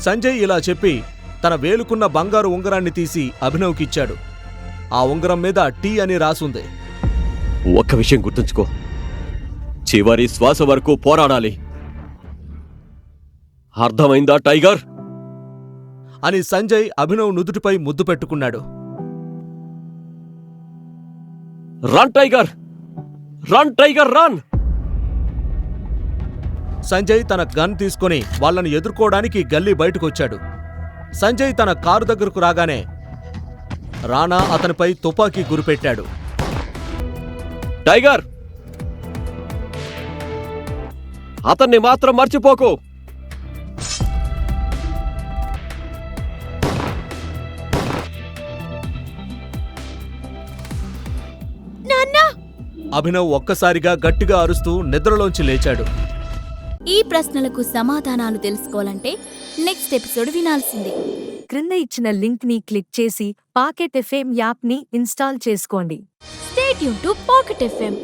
సంజయ్ ఇలా చెప్పి తన వేలుకున్న బంగారు ఉంగరాన్ని తీసి అభినవ్కిచ్చాడు. ఆ ఉంగరం మీద టీ అని రాసుంది. ఒక్క విషయం గుర్తుంచుకో, చివరి శ్వాస వరకు పోరాడాలి. అర్థమైందా టైగర్? అని సంజయ్ అభినవ్ నుదుటిపై ముద్దు పెట్టుకున్నాడు. Run tiger, run tiger run! Sanjay తన గన్ తీసుకుని వాళ్లను ఎదుర్కోవడానికి గల్లీ బయటకొచ్చాడు. సంజయ్ తన కారు దగ్గరకు రాగానే రాణా అతనిపై తుపాకీ గురిపెట్టాడు. టైగర్, అతన్ని మాత్రం మర్చిపోకు. అభినవ్ ఒక్కసారిగా గట్టిగా అరుస్తూ నిద్రలోంచి లేచాడు. ఈ ప్రశ్నలకు సమాధానాలు తెలుసుకోవాలంటే నెక్స్ట్ ఎపిసోడ్ వినాల్సిందే. క్రింద ఇచ్చిన లింక్ ని క్లిక్ చేసి పాకెట్ ఎఫ్ఎం యాప్ ని ఇన్స్టాల్ చేసుకోండి. Stay tune to pocket FM.